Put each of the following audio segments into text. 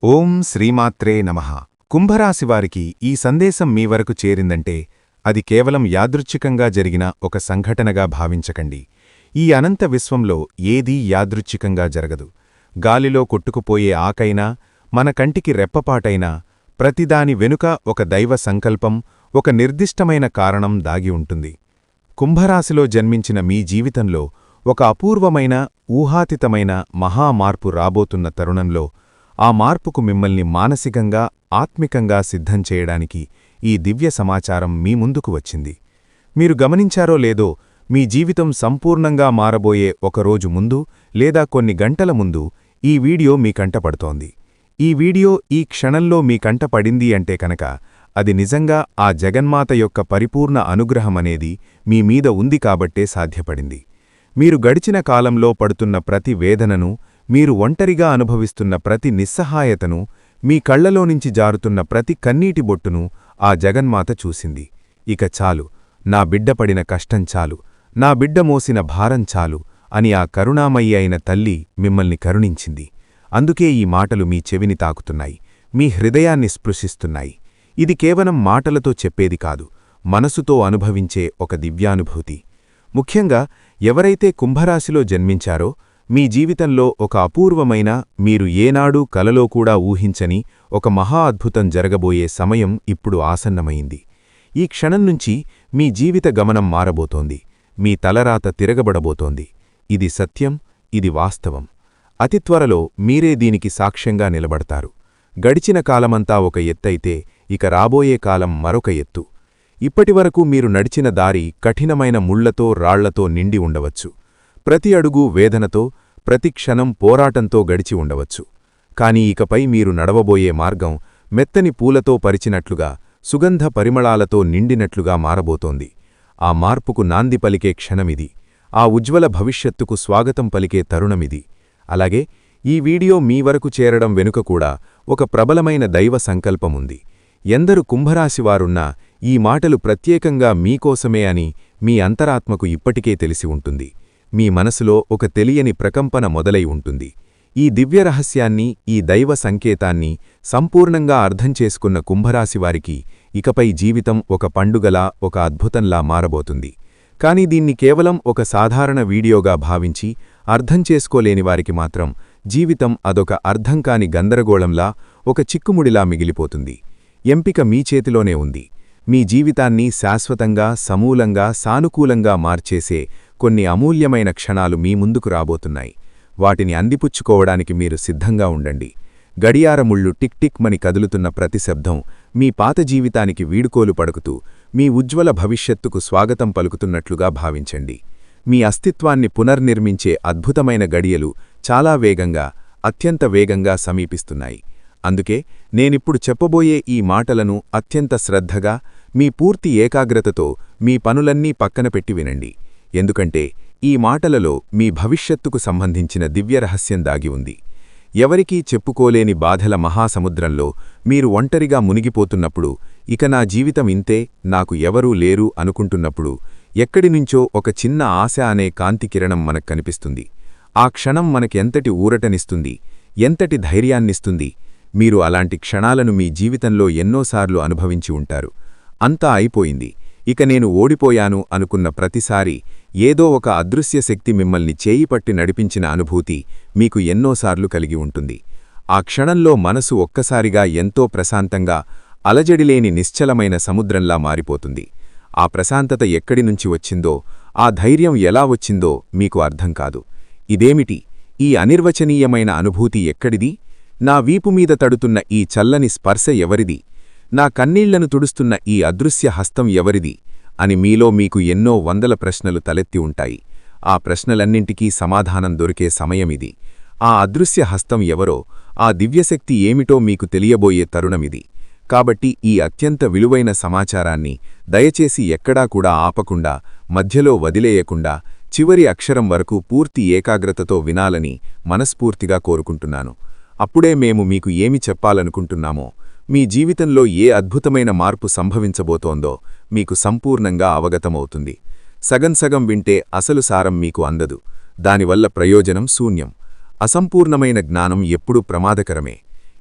ఓం శ్రీమాత్రే నమః. కుంభరాశివారికి ఈ సందేశం మీ వరకు చేరిందంటే అది కేవలం యాదృచ్ఛికంగా జరిగిన ఒక సంఘటనగా భావించకండి. ఈ అనంత విశ్వంలో ఏదీ యాదృచ్ఛికంగా జరగదు. గాలిలో కొట్టుకుపోయే ఆకైనా, మన కంటికి రెప్పపాటైనా, ప్రతిదాని వెనుక ఒక దైవ సంకల్పం, ఒక నిర్దిష్టమైన కారణం దాగి ఉంటుంది. కుంభరాశిలో జన్మించిన మీ జీవితంలో ఒక అపూర్వమైన, ఊహాతీతమైన మహామార్పు రాబోతున్న తరుణంలో ఆ మార్పుకు మిమ్మల్ని మానసికంగా, ఆత్మికంగా సిద్ధం చేయడానికి ఈ దివ్య సమాచారం మీ ముందుకు వచ్చింది. మీరు గమనించారో లేదో, మీ జీవితం సంపూర్ణంగా మారబోయే ఒకరోజు ముందు లేదా కొన్ని గంటల ముందు ఈ వీడియో మీ కంటపడుతోంది. ఈ వీడియో ఈ క్షణంలో మీ కంటపడింది అంటే కనుక అది నిజంగా ఆ జగన్మాత యొక్క పరిపూర్ణ అనుగ్రహమనేది మీ మీద ఉంది కాబట్టే సాధ్యపడింది. మీరు గడిచిన కాలంలో పడుతున్న ప్రతి వేదనను, మీరు ఒంటరిగా అనుభవిస్తున్న ప్రతి నిస్సహాయతను, మీ కళ్లలోనుంచి జారుతున్న ప్రతి కన్నీటి బొట్టును ఆ జగన్మాత చూసింది. ఇక చాలు, నా బిడ్డ పడిన కష్టం చాలు, నా బిడ్డ మోసిన భారం చాలు అని ఆ కరుణామయి అయిన తల్లి మిమ్మల్ని కరుణించింది. అందుకే ఈ మాటలు మీ చెవిని తాకుతున్నాయి, మీ హృదయాన్ని స్పృశిస్తున్నాయి. ఇది కేవలం మాటలతో చెప్పేది కాదు, మనసుతో అనుభవించే ఒక దివ్యానుభూతి. ముఖ్యంగా ఎవరైతే కుంభరాశిలో జన్మించారో, మీ జీవితంలో ఒక అపూర్వమైన, మీరు ఏనాడూ కలలో కూడా ఊహించని ఒక మహా అద్భుతం జరగబోయే సమయం ఇప్పుడు ఆసన్నమైంది. ఈ క్షణం నుంచి మీ జీవిత గమనం మారబోతోంది, మీ తలరాత తిరగబడబోతోంది. ఇది సత్యం, ఇది వాస్తవం. అతి త్వరలో మీరే దీనికి సాక్ష్యంగా నిలబడతారు. గడిచిన కాలమంతా ఒక ఎత్తైతే ఇక రాబోయే కాలం మరొక ఎత్తు. ఇప్పటివరకు మీరు నడిచిన దారి కఠినమైన ముళ్లతో, రాళ్లతో నిండి ఉండవచ్చు. ప్రతి అడుగు వేదనతో, ప్రతి క్షణం పోరాటంతో గడిచి ఉండవచ్చు. కాని ఇకపై మీరు నడవబోయే మార్గం మెత్తని పూలతో పరిచినట్లుగా, సుగంధ పరిమళాలతో నిండినట్లుగా మారబోతోంది. ఆ మార్పుకు నాంది పలికే క్షణమిది. ఆ ఉజ్వల భవిష్యత్తుకు స్వాగతం పలికే తరుణమిది. అలాగే ఈ వీడియో మీ వరకు చేరడం వెనుక కూడా ఒక ప్రబలమైన దైవ సంకల్పముంది. ఎందరు కుంభరాశివారున్నా ఈ మాటలు ప్రత్యేకంగా మీకోసమే అని మీ అంతరాత్మకు ఇప్పటికే తెలిసి ఉంటుంది. మీ మనసులో ఒక తెలియని ప్రకంపన మొదలై ఉంటుంది. ఈ దివ్యరహస్యాన్ని, ఈ దైవ సంకేతాన్ని సంపూర్ణంగా అర్థం చేసుకున్న కుంభరాశివారికి ఇకపై జీవితం ఒక పండుగలా, ఒక అద్భుతంలా మారబోతుంది. కాని దీన్ని కేవలం ఒక సాధారణ వీడియోగా భావించి అర్థం చేసుకోలేనివారికి మాత్రం జీవితం అదొక అర్థంకాని గందరగోళంలా, ఒక చిక్కుముడిలా మిగిలిపోతుంది. ఎంపిక మీ చేతిలోనే ఉంది. మీ జీవితాన్ని శాశ్వతంగా, సమూలంగా, సానుకూలంగా మార్చేసే కొన్ని అమూల్యమైన క్షణాలు మీ ముందుకు రాబోతున్నాయి. వాటిని అందిపుచ్చుకోవడానికి మీరు సిద్ధంగా ఉండండి. గడియారముళ్ళు టిక్ టిక్ మని కదులుతున్న ప్రతి శబ్దం మీ పాత జీవితానికి వీడుకోలు పడుకుతూ, మీ ఉజ్వల భవిష్యత్తుకు స్వాగతం పలుకుతున్నట్లుగా భావించండి. మీ అస్తిత్వాన్ని పునర్నిర్మించే అద్భుతమైన గడియలు చాలా వేగంగా, అత్యంత వేగంగా సమీపిస్తున్నాయి. అందుకే నేనిప్పుడు చెప్పబోయే ఈ మాటలను అత్యంత శ్రద్ధగా, మీ పూర్తి ఏకాగ్రతతో మీ పనులన్నీ పక్కన పెట్టి వినండి. ఎందుకంటే ఈ మాటలలో మీ భవిష్యత్తుకు సంబంధించిన దివ్యరహస్యం దాగి ఉంది. ఎవరికీ చెప్పుకోలేని బాధల మహాసముద్రంలో మీరు ఒంటరిగా మునిగిపోతున్నప్పుడు, ఇక నా జీవితం ఇంతే, నాకు ఎవరూ లేరు అనుకుంటున్నప్పుడు, ఎక్కడినుంచో ఒక చిన్న ఆశ అనే కాంతికిరణం మనకు కనిపిస్తుంది. ఆ క్షణం మనకెంతటి ఊరటనిస్తుంది, ఎంతటి ధైర్యాన్నిస్తుంది. మీరు అలాంటి క్షణాలను మీ జీవితంలో ఎన్నోసార్లు అనుభవించి ఉంటారు. అంతా అయిపోయింది, ఇక నేను ఓడిపోయాను అనుకున్న ప్రతిసారి ఏదో ఒక అదృశ్య శక్తి మిమ్మల్ని చేయిపట్టి నడిపించిన అనుభూతి మీకు ఎన్నోసార్లు కలిగి ఉంటుంది. ఆ క్షణంలో మనసు ఒక్కసారిగా ఎంతో ప్రశాంతంగా, అలజడిలేని నిశ్చలమైన సముద్రంలా మారిపోతుంది. ఆ ప్రశాంతత ఎక్కడినుంచి వచ్చిందో, ఆ ధైర్యం ఎలా వచ్చిందో మీకు అర్థం కాదు. ఇదేమిటి, ఈ అనిర్వచనీయమైన అనుభూతి ఎక్కడిది? నా వీపుమీద తడుతున్న ఈ చల్లని స్పర్శ ఎవరిది? నా కన్నీళ్లను తుడుస్తున్న ఈ అదృశ్య హస్తం ఎవరిది? అని మీలో మీకు ఎన్నో వందల ప్రశ్నలు తలెత్తి ఉంటాయి. ఆ ప్రశ్నలన్నింటికీ సమాధానం దొరికే సమయమిది. ఆ అదృశ్య హస్తం ఎవరో, ఆ దివ్యశక్తి ఏమిటో మీకు తెలియబోయే తరుణమిది. కాబట్టి ఈ అత్యంత విలువైన సమాచారాన్ని దయచేసి ఎక్కడా కూడా ఆపకుండా, మధ్యలో వదిలేయకుండా, చివరి అక్షరం వరకు పూర్తి ఏకాగ్రతతో వినాలని మనస్ఫూర్తిగా కోరుకుంటున్నాను. అప్పుడే మేము మీకు ఏమి చెప్పాలనుకుంటున్నామో, మీ జీవితంలో ఏ అద్భుతమైన మార్పు సంభవించబోతోందో మీకు సంపూర్ణంగా అవగతమవుతుంది. సగం వింటే అసలు సారం మీకు అందదు. దానివల్ల ప్రయోజనం శూన్యం. అసంపూర్ణమైన జ్ఞానం ఎప్పుడూ ప్రమాదకరమే.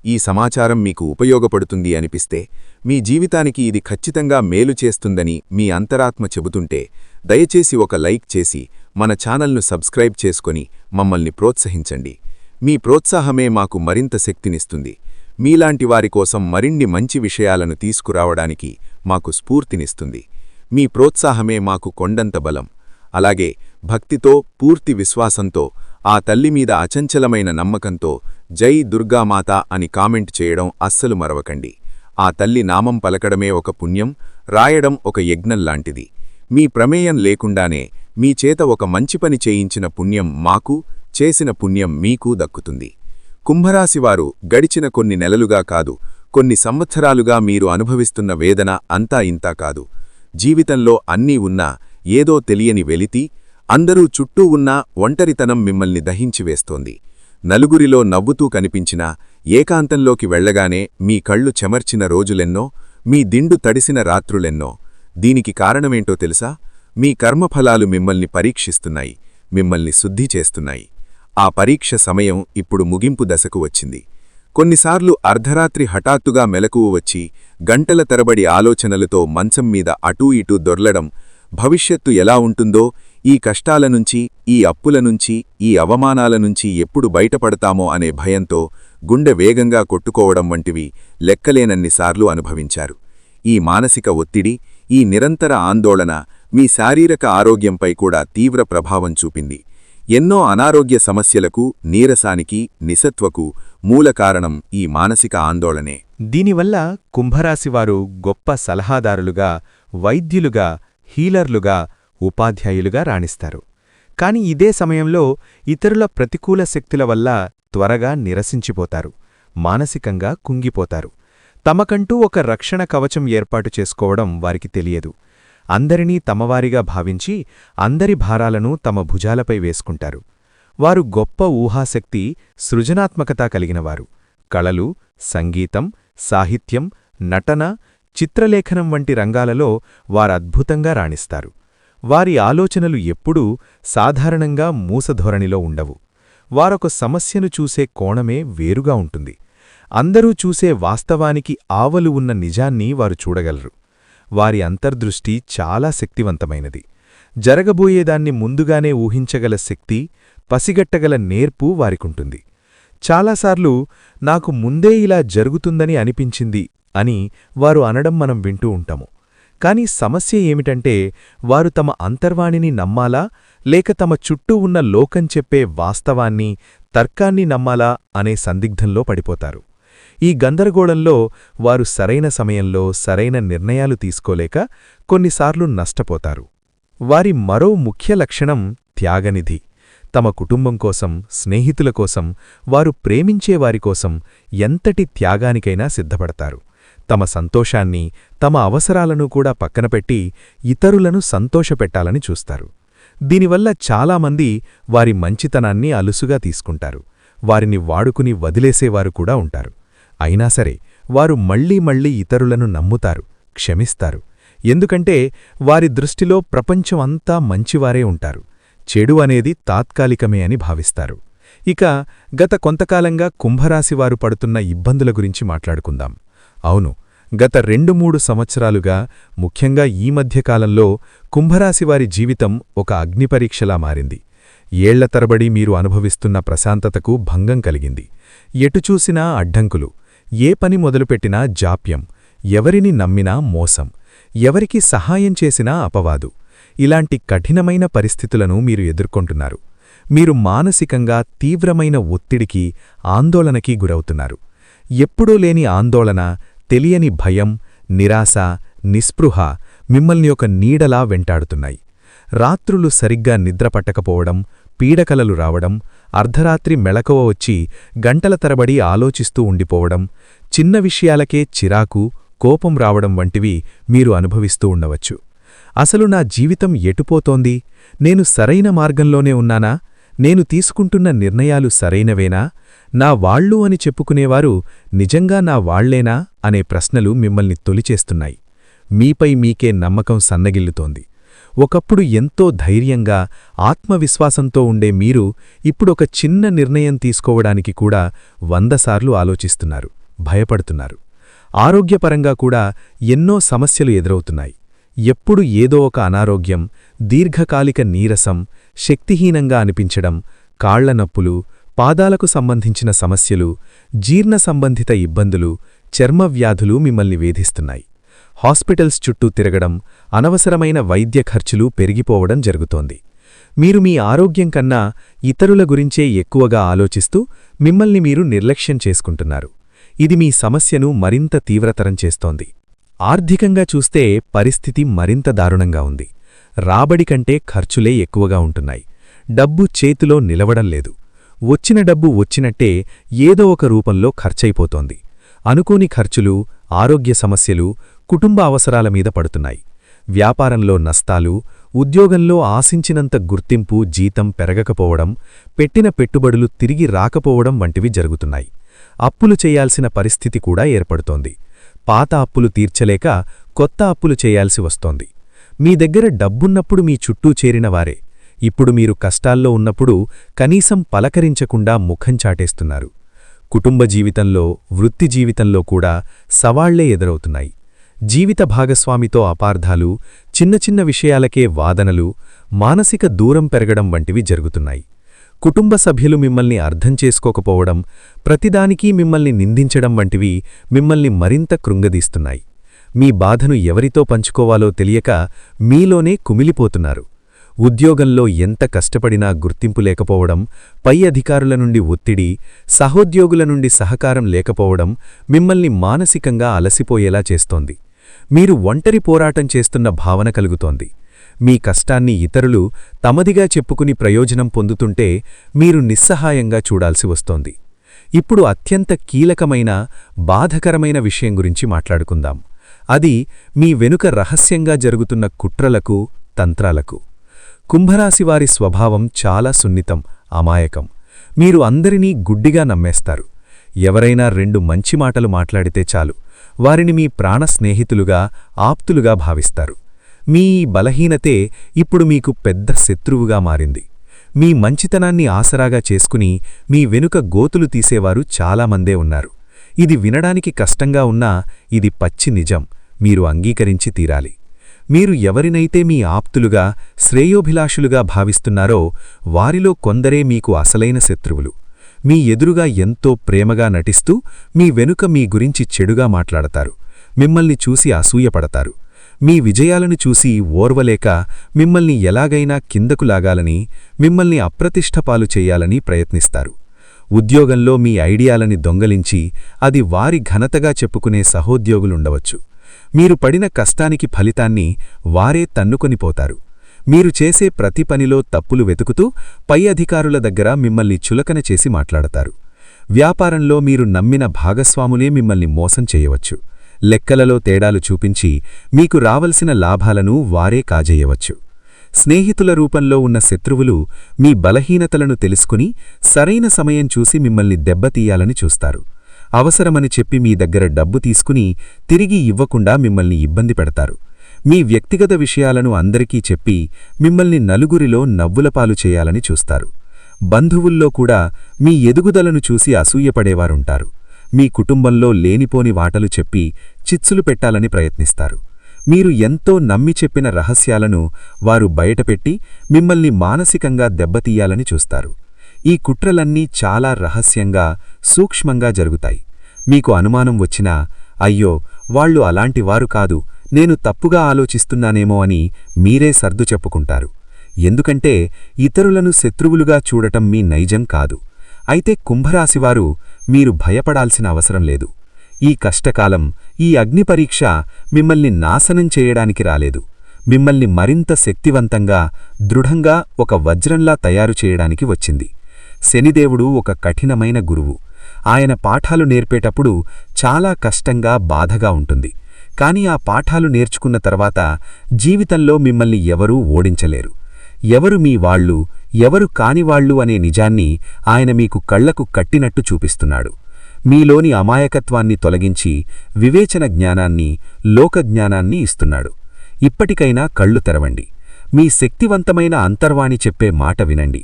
ఈ సమాచారం మీకు ఉపయోగపడుతుంది అనిపిస్తే, మీ జీవితానికి ఇది ఖచ్చితంగా మేలు చేస్తుందని మీ అంతరాత్మ చెబుతుంటే, దయచేసి ఒక లైక్ చేసి మన ఛానల్ను సబ్స్క్రైబ్ చేసుకొని మమ్మల్ని ప్రోత్సహించండి. మీ ప్రోత్సాహమే మాకు మరింత శక్తినిస్తుంది. మీలాంటి వారి కోసం మరిన్ని మంచి విషయాలను తీసుకురావడానికి మాకు స్ఫూర్తినిస్తుంది. మీ ప్రోత్సాహమే మాకు కొండంత బలం. అలాగే భక్తితో, పూర్తి విశ్వాసంతో, ఆ తల్లి మీద అచంచలమైన నమ్మకంతో జై దుర్గామాత అని కామెంట్ చేయడం అస్సలు మరవకండి. ఆ తల్లి నామం పలకడమే ఒక పుణ్యం, రాయడం ఒక యజ్ఞంలాంటిది. మీ ప్రమేయం లేకుండానే మీ చేత ఒక మంచి పని చేయించిన పుణ్యం మాకు, చేసిన పుణ్యం మీకూ దక్కుతుంది. కుంభరాశివారు గడిచిన కొన్ని నెలలుగా కాదు, కొన్ని సంవత్సరాలుగా మీరు అనుభవిస్తున్న వేదన అంతా ఇంతా కాదు. జీవితంలో అన్నీ ఉన్నా ఏదో తెలియని వెలితి, అందరూ చుట్టూ ఉన్నా ఒంటరితనం మిమ్మల్ని దహించివేస్తోంది. నలుగురిలో నవ్వుతూ కనిపించినా ఏకాంతంలోకి వెళ్లగానే మీ కళ్ళు చెమర్చిన రోజులెన్నో, మీ దిండు తడిసిన రాత్రులెన్నో. దీనికి కారణమేంటో తెలుసా? మీ కర్మఫలాలు మిమ్మల్ని పరీక్షిస్తున్నాయి, మిమ్మల్ని శుద్ధి చేస్తున్నాయి. ఆ పరీక్ష సమయం ఇప్పుడు ముగింపు దశకు వచ్చింది. కొన్నిసార్లు అర్ధరాత్రి హఠాత్తుగా మెలకువ వచ్చి గంటల తరబడి ఆలోచనలతో మంచం మీద అటూ ఇటూ దొర్లడం, భవిష్యత్తు ఎలా ఉంటుందో, ఈ కష్టాల నుంచి, ఈ అప్పుల నుంచి, ఈ అవమానాల నుంచి ఎప్పుడు బయటపడతామో అనే భయంతో గుండె వేగంగా కొట్టుకోవడం వంటివి లెక్కలేనన్నిసార్లు అనుభవించారు. ఈ మానసిక ఒత్తిడి, ఈ నిరంతర ఆందోళన మీ శారీరక ఆరోగ్యంపై కూడా తీవ్ర ప్రభావం చూపింది. ఎన్నో అనారోగ్య సమస్యలకు, నీరసానికి, నిస్సత్వకు మూల కారణం ఈ మానసిక ఆందోళనే. దీనివల్ల కుంభరాశివారు గొప్ప సలహాదారులుగా, వైద్యులుగా, హీలర్లుగా, ఉపాధ్యాయులుగా రాణిస్తారు. కాని ఇదే సమయంలో ఇతరుల ప్రతికూల శక్తుల వల్ల త్వరగా నిరసించిపోతారు, మానసికంగా కుంగిపోతారు. తమకంటూ ఒక రక్షణ కవచం ఏర్పాటు చేసుకోవడం వారికి తెలియదు. అందరినీ తమవారిగా భావించి అందరి భారాలను తమ భుజాలపై వేసుకుంటారు. వారు గొప్ప ఊహాశక్తి, సృజనాత్మకత కలిగినవారు. కళలు, సంగీతం, సాహిత్యం, నటన, చిత్రలేఖనం వంటి రంగాలలో వారద్భుతంగా రాణిస్తారు. వారి ఆలోచనలు ఎప్పుడూ సాధారణంగా మూసధోరణిలో ఉండవు. వారొక సమస్యను చూసే కోణమే వేరుగా ఉంటుంది. అందరూ చూసే వాస్తవానికి ఆవలు ఉన్న నిజాన్ని వారు చూడగలరు. వారి అంతర్దృష్టి చాలా శక్తివంతమైనది. జరగబోయేదాన్ని ముందుగానే ఊహించగల శక్తి, పసిగట్టగల నేర్పు వారికుంటుంది. చాలాసార్లు నాకు ముందే ఇలా జరుగుతుందని అనిపించింది అని వారు అనడం మనం వింటూ ఉంటాము. కాని సమస్య ఏమిటంటే, వారు తమ అంతర్వాణిని నమ్మాలా, లేక తమ చుట్టూ ఉన్న లోకం చెప్పే వాస్తవాన్ని, తర్కాన్ని నమ్మాలా అనే సందిగ్ధంలో పడిపోతారు. ఈ గందరగోళంలో వారు సరైన సమయంలో సరైన నిర్ణయాలు తీసుకోలేక కొన్నిసార్లు నష్టపోతారు. వారి మరో ముఖ్య లక్షణం త్యాగనిధి. తమ కుటుంబం కోసం, స్నేహితుల కోసం, వారు ప్రేమించేవారికోసం ఎంతటి త్యాగానికైనా సిద్ధపడతారు. తమ సంతోషాన్ని, తమ అవసరాలను కూడా పక్కనపెట్టి ఇతరులను సంతోషపెట్టాలని చూస్తారు. దీనివల్ల చాలామంది వారి మంచితనాన్ని అలుసుగా తీసుకుంటారు. వారిని వాడుకుని వదిలేసేవారు కూడా ఉంటారు. అయినా సరే వారు మళ్లీ మళ్లీ ఇతరులను నమ్ముతారు, క్షమిస్తారు. ఎందుకంటే వారి దృష్టిలో ప్రపంచం అంతా మంచివారే ఉంటారు. చెడు అనేది తాత్కాలికమే అని భావిస్తారు. ఇక గత కొంతకాలంగా కుంభరాశివారు పడుతున్న ఇబ్బందుల గురించి మాట్లాడుకుందాం. అవును, గత 2-3 సంవత్సరాలుగా, ముఖ్యంగా ఈ మధ్యకాలంలో కుంభరాశివారి జీవితం ఒక అగ్నిపరీక్షలా మారింది. ఏళ్ల తరబడి మీరు అనుభవిస్తున్న ప్రశాంతతకు భంగం కలిగింది. ఎటుచూసినా అడ్డంకులు, ఏ పని మొదలుపెట్టినా జాప్యం, ఎవరిని నమ్మినా మోసం, ఎవరికి సహాయం చేసినా అపవాదు. ఇలాంటి కఠినమైన పరిస్థితులను మీరు ఎదుర్కొంటున్నారు. మీరు మానసికంగా తీవ్రమైన ఒత్తిడికి, ఆందోళనకి గురవుతున్నారు. ఎప్పుడూ లేని ఆందోళన, తెలియని భయం, నిరాశ, నిస్పృహ మిమ్మల్ని ఒక నీడలా వెంటాడుతున్నాయి. రాత్రులు సరిగ్గా నిద్రపట్టకపోవడం, పీడకలలు రావడం, అర్ధరాత్రి మెళకువ వచ్చి గంటల తరబడి ఆలోచిస్తూ ఉండిపోవడం, చిన్న విషయాలకే చిరాకు, కోపం రావడం వంటివి మీరు అనుభవిస్తూ ఉండవచ్చు. అసలు నా జీవితం ఎటుపోతోంది? నేను సరైన మార్గంలోనే ఉన్నానా? నేను తీసుకుంటున్న నిర్ణయాలు సరైనవేనా? నా వాళ్ళు అని చెప్పుకునేవారు నిజంగా నా వాళ్లేనా అనే ప్రశ్నలు మిమ్మల్ని తొలిచేస్తున్నాయి. మీపై మీకే నమ్మకం సన్నగిల్లుతోంది. ఒకప్పుడు ఎంతో ధైర్యంగా, ఆత్మవిశ్వాసంతో ఉండే మీరు ఇప్పుడొక చిన్న నిర్ణయం తీసుకోవడానికి కూడా 100 సార్లు ఆలోచిస్తున్నారు. భయపడుతున్నారు. ఆరోగ్యపరంగా కూడా ఎన్నో సమస్యలు ఎదురవుతున్నాయి. ఎప్పుడు ఏదో ఒక అనారోగ్యం, దీర్ఘకాలిక నీరసం, శక్తిహీనంగా అనిపించడం, కాళ్ల నొప్పులు, పాదాలకు సంబంధించిన సమస్యలు, జీర్ణ సంబంధిత ఇబ్బందులు, చర్మవ్యాధులు మిమ్మల్ని వేధిస్తున్నాయి. హాస్పిటల్స్ చుట్టూ తిరగడం, అనవసరమైన వైద్య ఖర్చులు పెరిగిపోవడం జరుగుతోంది. మీరు మీ ఆరోగ్యం కన్నా ఇతరుల గురించే ఎక్కువగా ఆలోచిస్తూ మిమ్మల్ని మీరు నిర్లక్ష్యం చేసుకుంటున్నారు. ఇది మీ సమస్యను మరింత తీవ్రతరం చేస్తోంది. ఆర్థికంగా చూస్తే పరిస్థితి మరింత దారుణంగా ఉంది. రాబడి కంటే ఖర్చులే ఎక్కువగా ఉంటున్నాయి. డబ్బు చేతిలో నిలవడం లేదు. వచ్చిన డబ్బు వచ్చినట్టే ఏదో ఒక రూపంలో ఖర్చయిపోతోంది. అనుకోని ఖర్చులు, ఆరోగ్య సమస్యలు, కుటుంబ అవసరాల మీద పడుతున్నాయి. వ్యాపారంలో నష్టాలు, ఉద్యోగంలో ఆశించినంత గుర్తింపు, జీతం పెరగకపోవడం, పెట్టిన పెట్టుబడులు తిరిగి రాకపోవడం వంటివి జరుగుతున్నాయి. అప్పులు చేయాల్సిన పరిస్థితి కూడా ఏర్పడుతోంది. పాత అప్పులు తీర్చలేక కొత్త అప్పులు చేయాల్సి వస్తోంది. మీ దగ్గర డబ్బున్నప్పుడు మీ చుట్టూ చేరినవారే ఇప్పుడు మీరు కష్టాల్లో ఉన్నప్పుడు కనీసం పలకరించకుండా ముఖం చాటేస్తున్నారు. కుటుంబ జీవితంలో, వృత్తి జీవితంలో కూడా సవాళ్లే ఎదురవుతున్నాయి. జీవిత భాగస్వామితో అపార్థాలు, చిన్న చిన్న విషయాలకే వాదనలు, మానసిక దూరం పెరగడం వంటివి జరుగుతున్నాయి. కుటుంబ సభ్యులు మిమ్మల్ని అర్థం చేసుకోకపోవడం, ప్రతిదానికీ మిమ్మల్ని నిందించడం వంటివి మిమ్మల్ని మరింత కృంగదీస్తున్నాయి. మీ బాధను ఎవరితో పంచుకోవాలో తెలియక మీలోనే కుమిలిపోతున్నారు. ఉద్యోగంలో ఎంత కష్టపడినా గుర్తింపు లేకపోవడం, పై అధికారుల నుండి ఒత్తిడి, సహోద్యోగుల నుండి సహకారం లేకపోవడం మిమ్మల్ని మానసికంగా అలసిపోయేలా చేస్తోంది. మీరు ఒంటరి పోరాటం చేస్తున్న భావన కలుగుతోంది. మీ కష్టాన్ని ఇతరులు తమదిగా చెప్పుకుని ప్రయోజనం పొందుతుంటే మీరు నిస్సహాయంగా చూడాల్సి వస్తోంది. ఇప్పుడు అత్యంత కీలకమైన, బాధకరమైన విషయం గురించి మాట్లాడుకుందాం. అది మీ వెనుక రహస్యంగా జరుగుతున్న కుట్రలకు, తంత్రాలకు. కుంభరాశివారి స్వభావం చాలా సున్నితం, అమాయకం. మీరు అందరినీ గుడ్డిగా నమ్మేస్తారు. ఎవరైనా 2 మంచి మాటలు మాట్లాడితే చాలు, వారిని మీ ప్రాణ స్నేహితులుగా, ఆప్తులుగా భావిస్తారు. మీ ఈ బలహీనతే ఇప్పుడు మీకు పెద్ద శత్రువుగా మారింది. మీ మంచితనాన్ని ఆసరాగా చేసుకుని మీ వెనుక గోతులు తీసేవారు చాలామందే ఉన్నారు. ఇది వినడానికి కష్టంగా ఉన్నా ఇది పచ్చి నిజం. మీరు అంగీకరించి తీరాలి. మీరు ఎవరినైతే మీ ఆప్తులుగా, శ్రేయోభిలాషులుగా భావిస్తున్నారో వారిలో కొందరే మీకు అసలైన శత్రువులు. మీ ఎదురుగా ఎంతో ప్రేమగా నటిస్తూ మీ వెనుక మీ గురించి చెడుగా మాట్లాడతారు. మిమ్మల్ని చూసి అసూయపడతారు. మీ విజయాలను చూసి ఓర్వలేక మిమ్మల్ని ఎలాగైనా కిందకు లాగాలని, మిమ్మల్ని అప్రతిష్టపాలు చెయ్యాలని ప్రయత్నిస్తారు. ఉద్యోగంలో మీ ఐడియాలని దొంగలించి అది వారి ఘనతగా చెప్పుకునే సహోద్యోగులుండవచ్చు. మీరు పడిన కష్టానికి ఫలితాన్ని వారే తన్నుకొనిపోతారు. మీరు చేసే ప్రతి పనిలో తప్పులు వెతుకుతూ పై అధికారుల దగ్గర మిమ్మల్ని చులకన చేసి మాట్లాడతారు. వ్యాపారంలో మీరు నమ్మిన భాగస్వాములే మిమ్మల్ని మోసం చేయవచ్చు. లెక్కలలో తేడాలు చూపించి మీకు రావలసిన లాభాలను వారే కాజేయవచ్చు. స్నేహితుల రూపంలో ఉన్న శత్రువులు మీ బలహీనతలను తెలుసుకుని సరైన సమయం చూసి మిమ్మల్ని దెబ్బతీయాలని చూస్తారు. అవసరమని చెప్పి మీ దగ్గర డబ్బు తీసుకుని తిరిగి ఇవ్వకుండా మిమ్మల్ని ఇబ్బంది పెడతారు. మీ వ్యక్తిగత విషయాలను అందరికీ చెప్పి మిమ్మల్ని నలుగురిలో నవ్వులపాలు చేయాలని చూస్తారు. బంధువుల్లో కూడా మీ ఎదుగుదలను చూసి అసూయపడేవారుంటారు. మీ కుటుంబంలో లేనిపోని వాటలు చెప్పి చిచ్చులు పెట్టాలని ప్రయత్నిస్తారు. మీరు ఎంతో నమ్మి చెప్పిన రహస్యాలను వారు బయటపెట్టి మిమ్మల్ని మానసికంగా దెబ్బతీయాలని చూస్తారు. ఈ కుట్రలన్నీ చాలా రహస్యంగా, సూక్ష్మంగా జరుగుతాయి. మీకు అనుమానం వచ్చినా, అయ్యో వాళ్ళు అలాంటివారు కాదు, నేను తప్పుగా ఆలోచిస్తున్నానేమో అని మీరే సర్దు చెప్పుకుంటారు. ఎందుకంటే ఇతరులను శత్రువులుగా చూడటం మీ నైజం కాదు. అయితే కుంభరాశివారు మీరు భయపడాల్సిన అవసరం లేదు. ఈ కష్టకాలం, ఈ అగ్నిపరీక్ష మిమ్మల్ని నాశనం చేయడానికి రాలేదు. మిమ్మల్ని మరింత శక్తివంతంగా, దృఢంగా ఒక వజ్రంలా తయారు చేయడానికి వచ్చింది. శనిదేవుడు ఒక కఠినమైన గురువు. ఆయన పాఠాలు నేర్పేటప్పుడు చాలా కష్టంగా, బాధగా ఉంటుంది. కాని ఆ పాఠాలు నేర్చుకున్న తర్వాత జీవితంలో మిమ్మల్ని ఎవరూ ఓడించలేరు. ఎవరు మీ వాళ్ళు, ఎవరు కానివాళ్లు అనే నిజాన్ని ఆయన మీకు కళ్లకు కట్టినట్టు చూపిస్తున్నాడు. మీలోని అమాయకత్వాన్ని తొలగించి వివేచన జ్ఞానాన్ని, లోకజ్ఞానాన్ని ఇస్తున్నాడు. ఇప్పటికైనా కళ్ళు తెరవండి. మీ శక్తివంతమైన అంతర్వాణి చెప్పే మాట వినండి.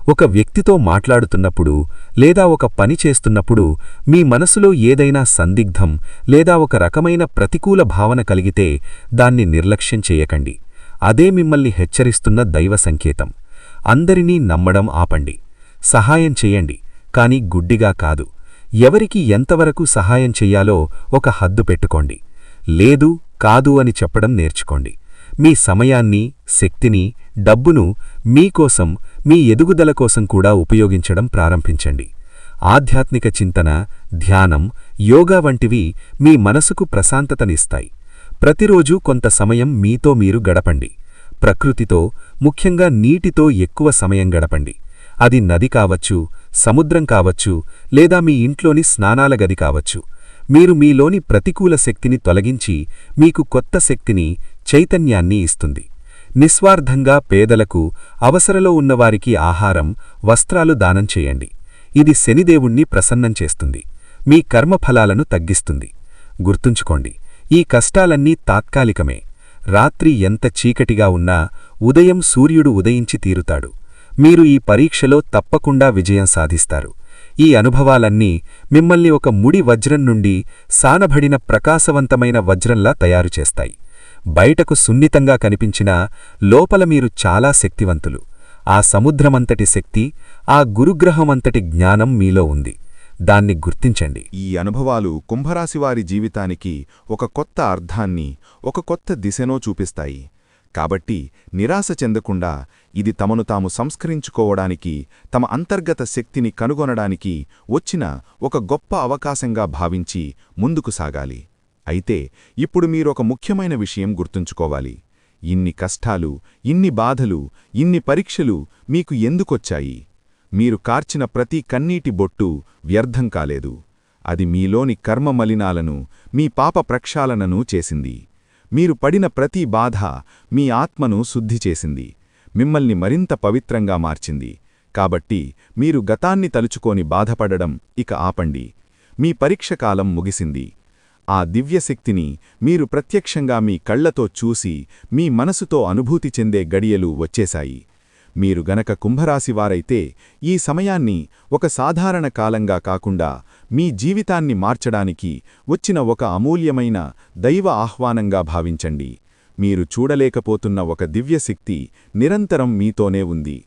ఒక వ్యక్తితో మాట్లాడుతున్నప్పుడు లేదా ఒక పని చేస్తున్నప్పుడు మీ మనసులో ఏదైనా సందిగ్ధం లేదా ఒక రకమైన ప్రతికూల భావన కలిగితే దాన్ని నిర్లక్ష్యం చేయకండి. అదే మిమ్మల్ని హెచ్చరిస్తున్న దైవ సంకేతం. అందరినీ నమ్మడం ఆపండి. సహాయం చెయ్యండి, కాని గుడ్డిగా కాదు. ఎవరికి ఎంతవరకు సహాయం చెయ్యాలో ఒక హద్దు పెట్టుకోండి. లేదు, కాదు అని చెప్పడం నేర్చుకోండి. మీ సమయాన్ని, శక్తిని, డబ్బును మీకోసం, మీ ఎదుగుదల కోసం కూడా ఉపయోగించడం ప్రారంభించండి. ఆధ్యాత్మిక చింతన, ధ్యానం, యోగా వంటివి మీ మనసుకు ప్రశాంతతనిస్తాయి. ప్రతిరోజూ కొంత సమయం మీతో మీరు గడపండి. ప్రకృతితో, ముఖ్యంగా నీటితో ఎక్కువ సమయం గడపండి. అది నది కావచ్చు, సముద్రం కావచ్చు, లేదా మీ ఇంట్లోని స్నానాల గది కావచ్చు. మీరు మీలోని ప్రతికూల శక్తిని తొలగించి మీకు కొత్త శక్తిని, చైతన్యాన్ని ఇస్తుంది. నిస్వార్థంగా పేదలకు, అవసరలో ఉన్నవారికి ఆహారం, వస్త్రాలు దానం చేయండి. ఇది శనిదేవుణ్ణి ప్రసన్నం చేస్తుంది, మీ కర్మఫలాలను తగ్గిస్తుంది. గుర్తుంచుకోండి, ఈ కష్టాలన్నీ తాత్కాలికమే. రాత్రి ఎంత చీకటిగా ఉన్నా ఉదయం సూర్యుడు ఉదయించి తీరుతాడు. మీరు ఈ పరీక్షలో తప్పకుండా విజయం సాధిస్తారు. ఈ అనుభవాలన్నీ మిమ్మల్ని ఒక ముడి వజ్రం నుండి సానబడిన ప్రకాశవంతమైన వజ్రంలా తయారుచేస్తాయి. బయటకు సున్నితంగా కనిపించినా లోపల మీరు చాలా శక్తివంతులు. ఆ సముద్రమంతటి శక్తి, ఆ గురుగ్రహమంతటి జ్ఞానం మీలో ఉంది. దాన్ని గుర్తించండి. ఈ అనుభవాలు కుంభరాశివారి జీవితానికి ఒక కొత్త అర్థాన్ని, ఒక కొత్త దిశనో చూపిస్తాయి. కాబట్టి నిరాశ చెందకుండా ఇది తమను తాము సంస్కరించుకోవడానికి, తమ అంతర్గత శక్తిని కనుగొనడానికి వచ్చిన ఒక గొప్ప అవకాశంగా భావించి ముందుకు సాగాలి. అయితే ఇప్పుడు మీరొక ముఖ్యమైన విషయం గుర్తుంచుకోవాలి. ఇన్ని కష్టాలు, ఇన్ని బాధలు, ఇన్ని పరీక్షలు మీకు ఎందుకొచ్చాయి? మీరు కార్చిన ప్రతి కన్నీటి బొట్టు వ్యర్థం కాలేదు. అది మీలోని కర్మ మలినాలను, మీ పాప ప్రక్షాళనను చేసింది. మీరు పడిన ప్రతి బాధ మీ ఆత్మను శుద్ధి చేసింది, మిమ్మల్ని మరింత పవిత్రంగా మార్చింది. కాబట్టి మీరు గతాన్ని తలుచుకోని బాధపడడం ఇక ఆపండి. మీ పరీక్షకాలం ముగిసింది. ఆ దివ్యశక్తిని మీరు ప్రత్యక్షంగా మీ కళ్లతో చూసి, మీ మనసుతో అనుభూతి చెందే గడియలు వచ్చేశాయి. మీరు గనక కుంభరాశివారైతే ఈ సమయాన్ని ఒక సాధారణ కాలంగా కాకుండా మీ జీవితాన్ని మార్చడానికి వచ్చిన ఒక అమూల్యమైన దైవ ఆహ్వానంగా భావించండి. మీరు చూడలేకపోతున్న ఒక దివ్యశక్తి నిరంతరం మీతోనే ఉంది.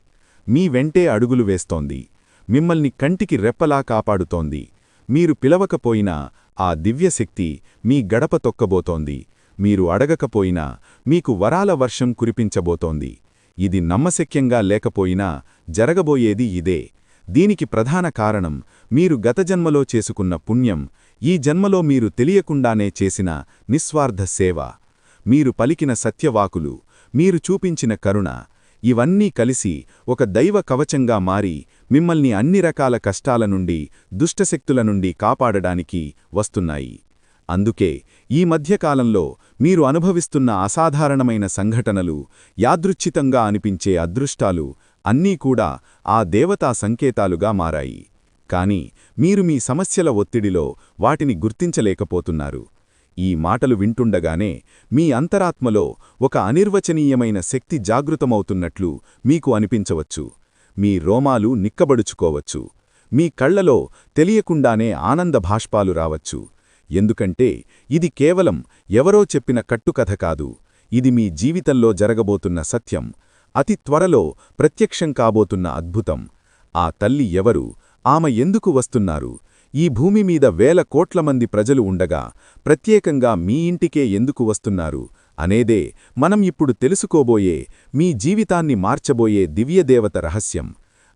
మీ వెంటే అడుగులు వేస్తోంది, మిమ్మల్ని కంటికి రెప్పలా కాపాడుతోంది. మీరు పిలవకపోయినా ఆ దివ్యశక్తి మీ గడప తొక్కబోతోంది. మీరు అడగకపోయినా మీకు వరాల వర్షం కురిపించబోతోంది. ఇది నమ్మశక్యంగా లేకపోయినా జరగబోయేది ఇదే. దీనికి ప్రధాన కారణం మీరు గత జన్మలో చేసుకున్న పుణ్యం, ఈ జన్మలో మీరు తెలియకుండానే చేసిన నిస్వార్థ సేవ, మీరు పలికిన సత్యవాకులు, మీరు చూపించిన కరుణ, ఇవన్నీ కలిసి ఒక దైవ కవచంగా మారి మిమ్మల్ని అన్ని రకాల కష్టాల నుండి, దుష్టశక్తుల నుండి కాపాడడానికి వస్తున్నాయి. అందుకే ఈ మధ్యకాలంలో మీరు అనుభవిస్తున్న అసాధారణమైన సంఘటనలు, యాదృచ్ఛితంగా అనిపించే అదృష్టాలు అన్నీ కూడా ఆ దేవతా సంకేతాలుగా మారాయి. కాని మీరు మీ సమస్యల ఒత్తిడిలో వాటిని గుర్తించలేకపోతున్నారు. ఈ మాటలు వింటుండగానే మీ అంతరాత్మలో ఒక అనిర్వచనీయమైన శక్తి జాగృతమవుతున్నట్లు మీకు అనిపించవచ్చు. మీ రోమాలు నిక్కబడుచుకోవచ్చు. మీ కళ్లలో తెలియకుండానే ఆనంద భాష్పాలు రావచ్చు. ఎందుకంటే ఇది కేవలం ఎవరో చెప్పిన కట్టుకథ కాదు. ఇది మీ జీవితంలో జరగబోతున్న సత్యం, అతి త్వరలో ప్రత్యక్షం కాబోతున్న అద్భుతం. ఆ తల్లి ఎవరు? ఆమె ఎందుకు వస్తున్నారు? ఈ భూమి మీద వేల కోట్ల మంది ప్రజలు ఉండగా ప్రత్యేకంగా మీ ఇంటికే ఎందుకు వస్తున్నారు అనేదే మనం ఇప్పుడు తెలుసుకోబోయే, మీ జీవితాన్ని మార్చబోయే దివ్యదేవత రహస్యం.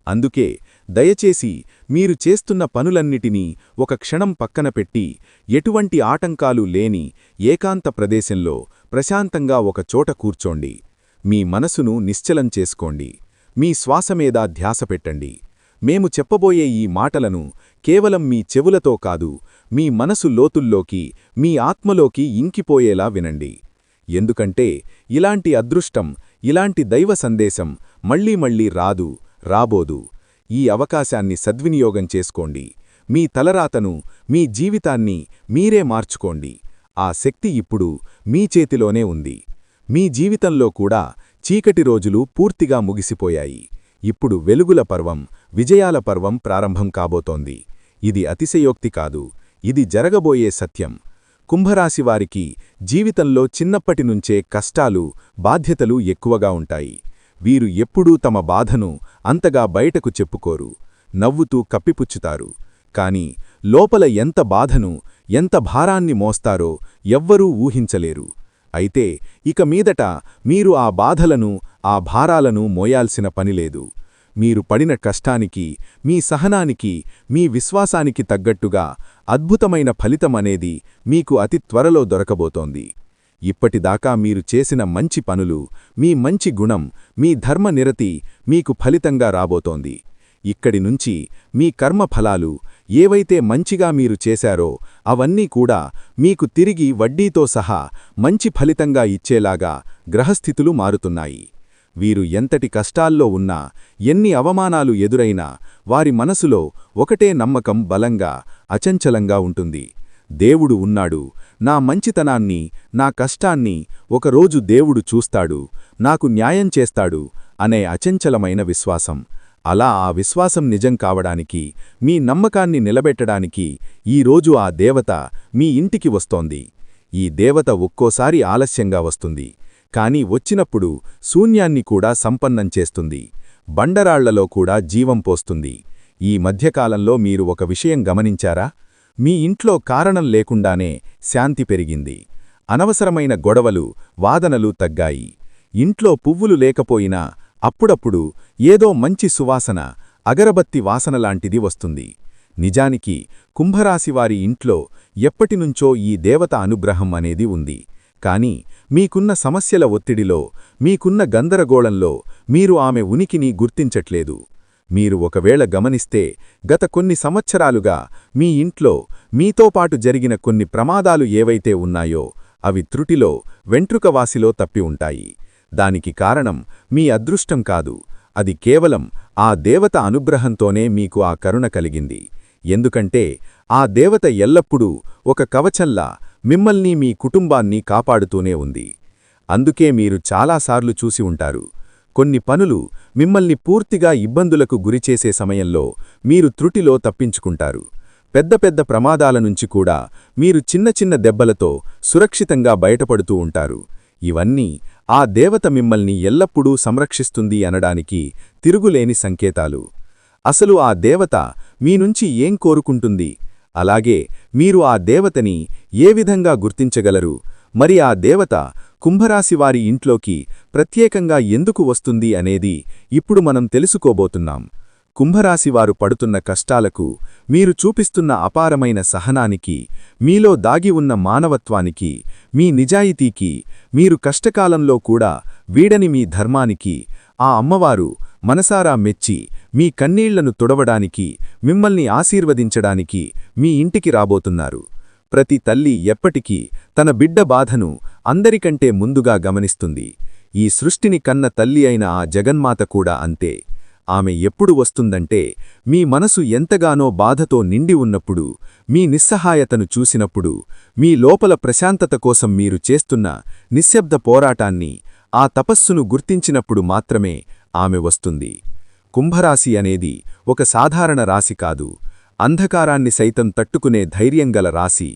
అందుకే దయచేసి మీరు చేస్తున్న పనులన్నిటినీ ఒక క్షణం పక్కన పెట్టి, ఎటువంటి ఆటంకాలు లేని ఏకాంత ప్రదేశంలో ప్రశాంతంగా ఒక చోట కూర్చోండి. మీ మనసును నిశ్చలం చేసుకోండి. మీ శ్వాసమీద ధ్యాస పెట్టండి. మేము చెప్పబోయే ఈ మాటలను కేవలం మీ చెవులతో కాదు, మీ మనసు లోతుల్లోకి, మీ ఆత్మలోకి ఇంకిపోయేలా వినండి. ఎందుకంటే ఇలాంటి అదృష్టం, ఇలాంటి దైవ సందేశం మళ్లీ మళ్లీ రాబోదు. ఈ అవకాశాన్ని సద్వినియోగం చేసుకోండి. మీ తలరాతను, మీ జీవితాన్ని మీరే మార్చుకోండి. ఆ శక్తి ఇప్పుడు మీ చేతిలోనే ఉంది. మీ జీవితంలో కూడా చీకటి రోజులు పూర్తిగా ముగిసిపోయాయి. ఇప్పుడు వెలుగుల పర్వం, విజయాల పర్వం ప్రారంభం కాబోతోంది. ఇది అతిశయోక్తి కాదు, ఇది జరగబోయే సత్యం. కుంభరాశివారికి జీవితంలో చిన్నప్పటినుంచే కష్టాలు, బాధ్యతలు ఎక్కువగా ఉంటాయి. వీరు ఎప్పుడూ తమ బాధను అంతగా బయటకు చెప్పుకోరు, నవ్వుతూ కప్పిపుచ్చుతారు. కాని లోపల ఎంత బాధను, ఎంత భారాన్ని మోస్తారో ఎవ్వరూ ఊహించలేరు. అయితే ఇక మీదట మీరు ఆ బాధలను, ఆ భారాలను మోయాల్సిన పనిలేదు. మీరు పడిన కష్టానికి, మీ సహనానికి, మీ విశ్వాసానికి తగ్గట్టుగా అద్భుతమైన ఫలితమనేది మీకు అతి త్వరలో దొరకబోతోంది. ఇప్పటిదాకా మీరు చేసిన మంచి పనులు, మీ మంచి గుణం, మీ ధర్మనిరతి మీకు ఫలితంగా రాబోతోంది. ఇక్కడి నుంచి మీ కర్మఫలాలు, ఏవైతే మంచిగా మీరు చేశారో అవన్నీ కూడా మీకు తిరిగి వడ్డీతో సహా మంచి ఫలితంగా ఇచ్చేలాగా గ్రహస్థితులు మారుతున్నాయి. వీరు ఎంతటి కష్టాల్లో ఉన్నా, ఎన్ని అవమానాలు ఎదురైనా వారి మనసులో ఒకటే నమ్మకం బలంగా, అచంచలంగా ఉంటుంది. దేవుడు ఉన్నాడు, నా మంచితనాన్ని, నా కష్టాన్ని ఒకరోజు దేవుడు చూస్తాడు, నాకు న్యాయం చేస్తాడు అనే అచంచలమైన విశ్వాసం. అలా ఆ విశ్వాసం నిజం కావడానికి, మీ నమ్మకాన్ని నిలబెట్టడానికి ఈరోజు ఆ దేవత మీ ఇంటికి వస్తోంది. ఈ దేవత ఒక్కోసారి ఆలస్యంగా వస్తుంది, కాని వచ్చినప్పుడు శూన్యాన్ని కూడా సంపన్నం చేస్తుంది, బండరాళ్లలో కూడా జీవం పోస్తుంది. ఈ మధ్యకాలంలో మీరు ఒక విషయం గమనించారా? మీ ఇంట్లో కారణం లేకుండానే శాంతి పెరిగింది. అనవసరమైన గొడవలు, వాదనలు తగ్గాయి. ఇంట్లో పువ్వులు లేకపోయినా అప్పుడప్పుడు ఏదో మంచి సువాసన, అగరబత్తి వాసనలాంటిది వస్తుంది. నిజానికి కుంభరాశివారి ఇంట్లో ఎప్పటినుంచో ఈ దేవత అనుగ్రహం అనేది ఉంది. కాని మీకున్న సమస్యల ఒత్తిడిలో, మీకున్న గందరగోళంలో మీరు ఆమె ఉనికిని గుర్తించట్లేదు. మీరు ఒకవేళ గమనిస్తే గత కొన్ని సంవత్సరాలుగా మీ ఇంట్లో మీతో పాటు జరిగిన కొన్ని ప్రమాదాలు ఏవైతే ఉన్నాయో అవి త్రుటిలో, వెంట్రుకవాసిలో తప్పి ఉంటాయి. దానికి కారణం మీ అదృష్టం కాదు, అది కేవలం ఆ దేవత అనుగ్రహంతోనే మీకు ఆ కరుణ కలిగింది. ఎందుకంటే ఆ దేవత ఎల్లప్పుడూ ఒక కవచంలా మిమ్మల్ని, మీ కుటుంబాన్ని కాపాడుతూనే ఉంది. అందుకే మీరు చాలాసార్లు చూసి ఉంటారు, కొన్ని పనులు మిమ్మల్ని పూర్తిగా ఇబ్బందులకు గురిచేసే సమయంలో మీరు త్రుటిలో తప్పించుకుంటారు. పెద్ద పెద్ద ప్రమాదాల నుంచి కూడా మీరు చిన్న చిన్న దెబ్బలతో సురక్షితంగా బయటపడుతూ ఉంటారు. ఇవన్నీ ఆ దేవత మిమ్మల్ని ఎల్లప్పుడూ సంరక్షిస్తుంది అనడానికి తిరుగులేని సంకేతాలు. అసలు ఆ దేవత మీ నుంచి ఏం కోరుకుంటుంది? అలాగే మీరు ఆ దేవతని ఏ విధంగా గుర్తించగలరు? మరి ఆ దేవత కుంభరాశివారి ఇంట్లోకి ప్రత్యేకంగా ఎందుకు వస్తుంది అనేది ఇప్పుడు మనం తెలుసుకోబోతున్నాం. కుంభరాశివారు పడుతున్న కష్టాలకు, మీరు చూపిస్తున్న అపారమైన సహనానికి, మీలో దాగి ఉన్న మానవత్వానికి, మీ నిజాయితీకి, మీరు కష్టకాలంలో కూడా వీడని మీ ధర్మానికి ఆ అమ్మవారు మనసారా మెచ్చి మీ కన్నీళ్లను తుడవడానికి, మిమ్మల్ని ఆశీర్వదించడానికి మీ ఇంటికి రాబోతున్నారు. ప్రతి తల్లి ఎప్పటికీ తన బిడ్డ బాధను అందరికంటే ముందుగా గమనిస్తుంది. ఈ సృష్టిని కన్న తల్లి అయిన ఆ జగన్మాత కూడా అంతే. ఆమె ఎప్పుడు వస్తుందంటే మీ మనసు ఎంతగానో బాధతో నిండి ఉన్నప్పుడు, మీ నిస్సహాయతను చూసినప్పుడు, మీ లోపల ప్రశాంతత కోసం మీరు చేస్తున్న నిశ్శబ్ద పోరాటాన్ని, ఆ తపస్సును గుర్తించినప్పుడు మాత్రమే ఆమె వస్తుంది. కుంభరాశి అనేది ఒక సాధారణ రాశి కాదు, అంధకారాన్ని సైతం తట్టుకునే ధైర్యంగల రాశి,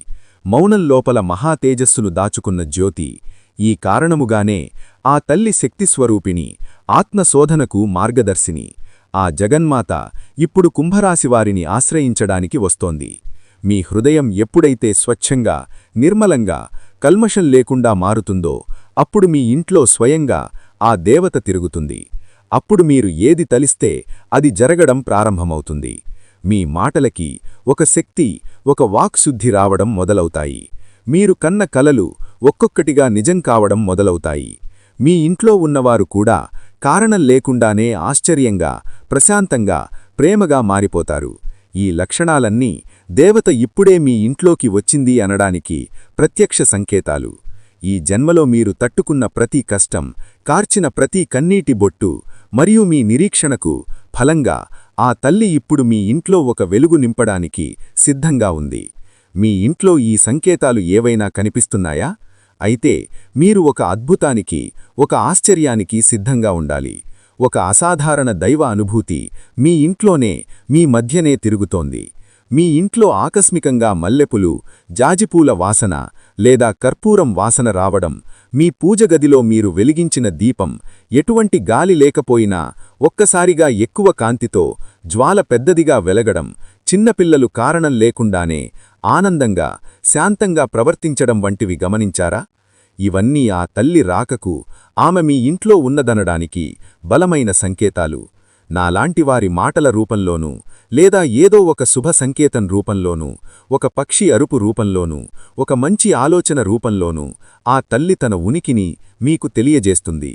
మౌనం లోపల మహాతేజస్సును దాచుకున్న జ్యోతి. ఈ కారణముగానే ఆ తల్లి శక్తిస్వరూపిణి, ఆత్మశోధనకు మార్గదర్శిని, ఆ జగన్మాత ఇప్పుడు కుంభరాశివారిని ఆశ్రయించడానికి వస్తోంది. మీ హృదయం ఎప్పుడైతే స్వచ్ఛంగా, నిర్మలంగా, కల్మషం లేకుండా మారుతుందో అప్పుడు మీ ఇంట్లో స్వయంగా ఆ దేవత తిరుగుతుంది. అప్పుడు మీరు ఏది తలిస్తే అది జరగడం ప్రారంభమవుతుంది. మీ మాటలకి ఒక శక్తి, ఒక వాక్శుద్ధి రావడం మొదలవుతాయి. మీరు కన్న కలలు ఒక్కొక్కటిగా నిజం కావడం మొదలవుతాయి. మీ ఇంట్లో ఉన్నవారు కూడా కారణం లేకుండానే ఆశ్చర్యంగా, ప్రశాంతంగా, ప్రేమగా మారిపోతారు. ఈ లక్షణాలన్నీ దేవత ఇప్పుడే మీ ఇంట్లోకి వచ్చింది అనడానికి ప్రత్యక్ష సంకేతాలు. ఈ జన్మలో మీరు తట్టుకున్న ప్రతి కష్టం, కార్చిన ప్రతి కన్నీటి బొట్టు మరియు మీ నిరీక్షణకు ఫలంగా ఆ తల్లి ఇప్పుడు మీ ఇంట్లో ఒక వెలుగు నింపడానికి సిద్ధంగా ఉంది. మీ ఇంట్లో ఈ సంకేతాలు ఏవైనా కనిపిస్తున్నాయా? అయితే మీరు ఒక అద్భుతానికి, ఒక ఆశ్చర్యానికి సిద్ధంగా ఉండాలి. ఒక అసాధారణ దైవ అనుభూతి మీ ఇంట్లోనే, మీ మధ్యనే తిరుగుతోంది. మీ ఇంట్లో ఆకస్మికంగా మల్లెపులు, జాజిపూల వాసన లేదా కర్పూరం వాసన రావడం, మీ పూజగదిలో మీరు వెలిగించిన దీపం ఎటువంటి గాలి లేకపోయినా ఒక్కసారిగా ఎక్కువ కాంతితో జ్వాల పెద్దదిగా వెలగడం, చిన్నపిల్లలు కారణం లేకుండానే ఆనందంగా, శాంతంగా ప్రవర్తించడం వంటివి గమనించారా? ఇవన్నీ ఆ తల్లి రాకకు, ఆమె మీ ఇంట్లో ఉన్నదనడానికి బలమైన సంకేతాలు. నాలాంటివారి మాటల రూపంలోనూ, లేదా ఏదో ఒక శుభ సంకేతం రూపంలోనూ, ఒక పక్షి అరుపు రూపంలోనూ, ఒక మంచి ఆలోచన రూపంలోనూ ఆ తల్లి తన ఉనికిని మీకు తెలియజేస్తుంది.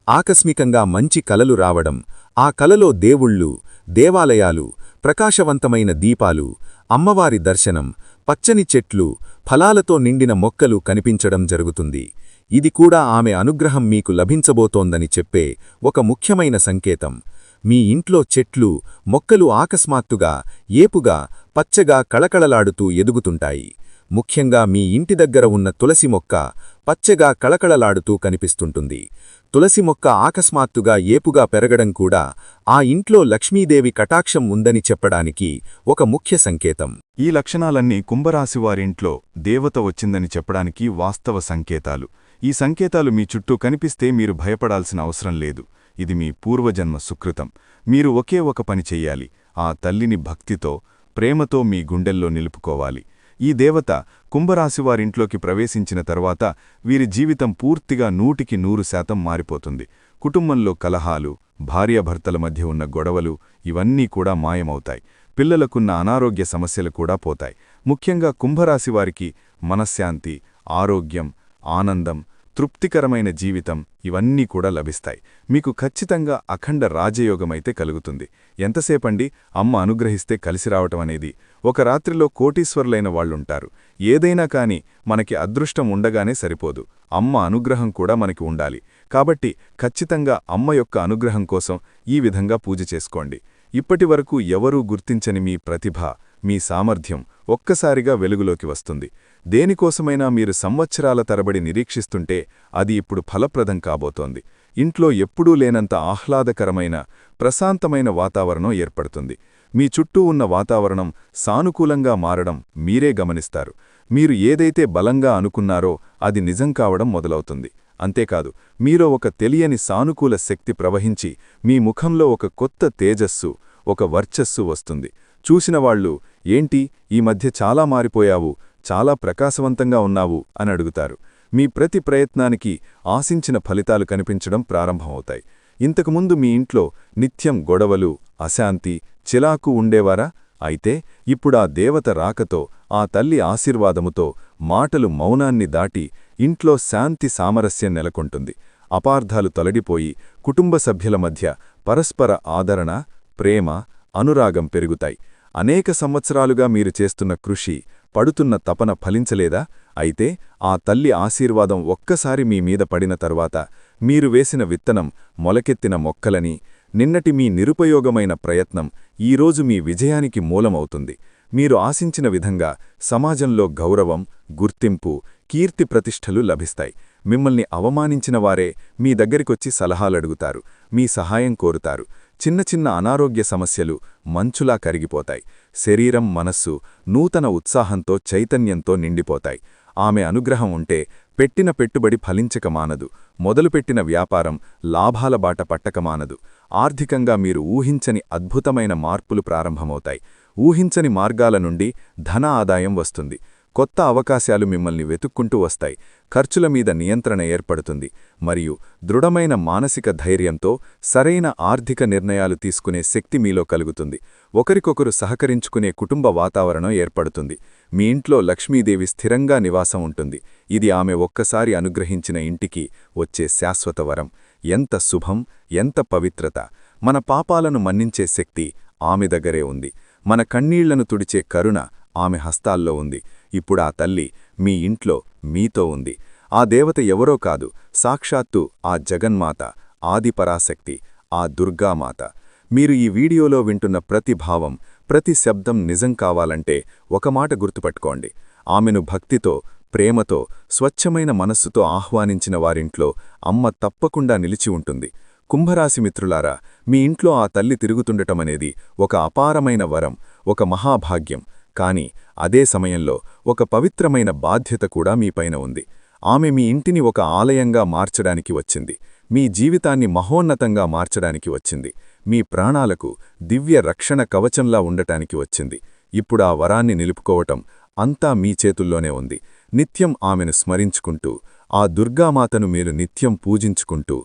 ఆకస్మికంగా మంచి కలలు రావడం, ఆ కలలో దేవుళ్ళు, దేవాలయాలు, ప్రకాశవంతమైన దీపాలు, అమ్మవారి దర్శనం, పచ్చని చెట్లు, ఫలాలతో నిండిన మొక్కలు కనిపించడం జరుగుతుంది. ఇది కూడా ఆమె అనుగ్రహం మీకు లభించబోతోందని చెప్పే ఒక ముఖ్యమైన సంకేతం. మీ ఇంట్లో చెట్లు, మొక్కలు ఆకస్మాత్తుగా, ఏపుగా, పచ్చగా కళకళలాడుతూ ఎదుగుతుంటాయి. ముఖ్యంగా మీ ఇంటి దగ్గర ఉన్న తులసి మొక్క పచ్చగా కళకళలాడుతూ కనిపిస్తుంటుంది. తులసి మొక్క ఆకస్మాత్తుగా ఏపుగా పెరగడం కూడా ఆ ఇంట్లో లక్ష్మీదేవి కటాక్షం ఉందని చెప్పడానికి ఒక ముఖ్య సంకేతం. ఈ లక్షణాలన్నీ కుంభరాశివారింట్లో దేవత వచ్చిందని చెప్పడానికి వాస్తవ సంకేతాలు. ఈ సంకేతాలు మీ చుట్టూ కనిపిస్తే మీరు భయపడాల్సిన అవసరం లేదు. ఇది మీ పూర్వజన్మ సుకృతం. మీరు ఒకే ఒక పని చెయ్యాలి. ఆ తల్లిని భక్తితో, ప్రేమతో మీ గుండెల్లో నిలుపుకోవాలి. ఈ దేవత కుంభరాశివారింట్లోకి ప్రవేశించిన తర్వాత వీరి జీవితం పూర్తిగా 100% మారిపోతుంది. కుటుంబంలో కలహాలు, భార్యాభర్తల మధ్య ఉన్న గొడవలు ఇవన్నీ కూడా మాయమవుతాయి. పిల్లలకున్న అనారోగ్య సమస్యలు కూడా పోతాయి. ముఖ్యంగా కుంభరాశివారికి మనశ్శాంతి, ఆరోగ్యం, ఆనందం, తృప్తికరమైన జీవితం ఇవన్నీ కూడా లభిస్తాయి. మీకు ఖచ్చితంగా అఖండ రాజయోగమైతే కలుగుతుంది. ఎంతసేపండి అమ్మ అనుగ్రహిస్తే కలిసి రావటమనేది. ఒక రాత్రిలో కోటీశ్వరులైన వాళ్లుంటారు. ఏదైనా కాని మనకి అదృష్టం ఉండగానే సరిపోదు. అమ్మ అనుగ్రహం కూడా మనకి ఉండాలి. కాబట్టి ఖచ్చితంగా అమ్మ యొక్క అనుగ్రహం కోసం ఈ విధంగా పూజ చేసుకోండి. ఇప్పటివరకు ఎవరూ గుర్తించని మీ ప్రతిభ, మీ సామర్థ్యం ఒక్కసారిగా వెలుగులోకి వస్తుంది. దేనికోసమైనా మీరు సంవత్సరాల తరబడి నిరీక్షిస్తుంటే అది ఇప్పుడు ఫలప్రదం కాబోతోంది. ఇంట్లో ఎప్పుడూ లేనంత ఆహ్లాదకరమైన, ప్రశాంతమైన వాతావరణం ఏర్పడుతుంది. మీ చుట్టూ ఉన్న వాతావరణం సానుకూలంగా మారడం మీరే గమనిస్తారు. మీరు ఏదైతే బలంగా అనుకున్నారో అది నిజం కావడం మొదలవుతుంది. అంతేకాదు, మీలో ఒక తెలియని సానుకూల శక్తి ప్రవహించి మీ ముఖంలో ఒక కొత్త తేజస్సు, ఒక వర్చస్సు వస్తుంది. చూసినవాళ్లు, ఏంటి ఈ మధ్య చాలా మారిపోయావు, చాలా ప్రకాశవంతంగా ఉన్నావు అని అడుగుతారు. మీ ప్రతి ప్రయత్నానికి ఆశించిన ఫలితాలు కనిపించడం ప్రారంభమవుతాయి. ఇంతకుముందు మీ ఇంట్లో నిత్యం గొడవలు, అశాంతి, చిరాకు ఉండేవారా? అయితే ఇప్పుడా దేవత రాకతో, ఆ తల్లి ఆశీర్వాదముతో మాటలు మౌనాన్ని దాటి ఇంట్లో శాంతి సామరస్యం నెలకొంటుంది. అపార్థాలు తొలగిపోయి కుటుంబ సభ్యుల మధ్య పరస్పర ఆదరణ, ప్రేమ, అనురాగం పెరుగుతాయి. అనేక సంవత్సరాలుగా మీరు చేస్తున్న కృషి, పడుతున్న తపన ఫలించలేదా? అయితే ఆ తల్లి ఆశీర్వాదం ఒక్కసారి మీ మీద పడిన తర్వాత మీరు వేసిన విత్తనం మొలకెత్తిన మొక్కలని, నిన్నటి మీ నిరుపయోగమైన ప్రయత్నం ఈరోజు మీ విజయానికి మూలమవుతుంది. మీరు ఆశించిన విధంగా సమాజంలో గౌరవం, గుర్తింపు, కీర్తి ప్రతిష్టలు లభిస్తాయి. మిమ్మల్ని అవమానించిన వారే మీ దగ్గరికొచ్చి సలహాలడుగుతారు, మీ సహాయం కోరుతారు. చిన్న చిన్న అనారోగ్య సమస్యలు మంచులా కరిగిపోతాయి. శరీరం, మనస్సు నూతన ఉత్సాహంతో, చైతన్యంతో నిండిపోతాయి. ఆమె అనుగ్రహం ఉంటే పెట్టిన పెట్టుబడి ఫలించక మానదు. మొదలుపెట్టిన వ్యాపారం లాభాల బాట పట్టక మానదు. ఆర్థికంగా మీరు ఊహించని అద్భుతమైన మార్పులు ప్రారంభమవుతాయి. ఊహించని మార్గాల నుండి ధన ఆదాయం వస్తుంది. కొత్త అవకాశాలు మిమ్మల్ని వెతుక్కుంటూ వస్తాయి. ఖర్చుల మీద నియంత్రణ ఏర్పడుతుంది. మరియు దృఢమైన మానసిక ధైర్యంతో సరైన ఆర్థిక నిర్ణయాలు తీసుకునే శక్తి మీలో కలుగుతుంది. ఒకరికొకరు సహకరించుకునే కుటుంబ వాతావరణం ఏర్పడుతుంది. మీ ఇంట్లో లక్ష్మీదేవి స్థిరంగా నివాసం ఉంటుంది. ఇది ఆమె ఒక్కసారి అనుగ్రహించిన ఇంటికి వచ్చే శాశ్వత వరం. ఎంత శుభం, ఎంత పవిత్రత! మన పాపాలను మన్నించే శక్తి ఆమె దగ్గరే ఉంది. మన కన్నీళ్లను తుడిచే కరుణ ఆమె హస్తాల్లో ఉంది. ఇప్పుడా తల్లి మీ ఇంట్లో మీతో ఉంది. ఆ దేవత ఎవరో కాదు, సాక్షాత్తు ఆ జగన్మాత, ఆదిపరాశక్తి, ఆ దుర్గామాత. మీరు ఈ వీడియోలో వింటున్న ప్రతి భావం, ప్రతి శబ్దం నిజం కావాలంటే ఒక మాట గుర్తుపట్టుకోండి. ఆమెను భక్తితో, ప్రేమతో, స్వచ్ఛమైన మనస్సుతో ఆహ్వానించిన వారింట్లో అమ్మ తప్పకుండా నిలిచి ఉంటుంది. కుంభరాశి మిత్రులారా, మీ ఇంట్లో ఆ తల్లి తిరుగుతుండటమనేది ఒక అపారమైన వరం, ఒక మహాభాగ్యం. కాని అదే సమయంలో ఒక పవిత్రమైన బాధ్యత కూడా మీపైన ఉంది. ఆమె మీ ఇంటిని ఒక ఆలయంగా మార్చడానికి వచ్చింది. మీ జీవితాన్ని మహోన్నతంగా మార్చడానికి వచ్చింది. మీ ప్రాణాలకు దివ్య రక్షణ కవచంలా ఉండటానికి వచ్చింది. ఇప్పుడు ఆ వరాన్ని నిలుపుకోవటం అంతా మీ చేతుల్లోనే ఉంది. నిత్యం ఆమెను స్మరించుకుంటూ, ఆ దుర్గామాతను మీరు నిత్యం పూజించుకుంటూ,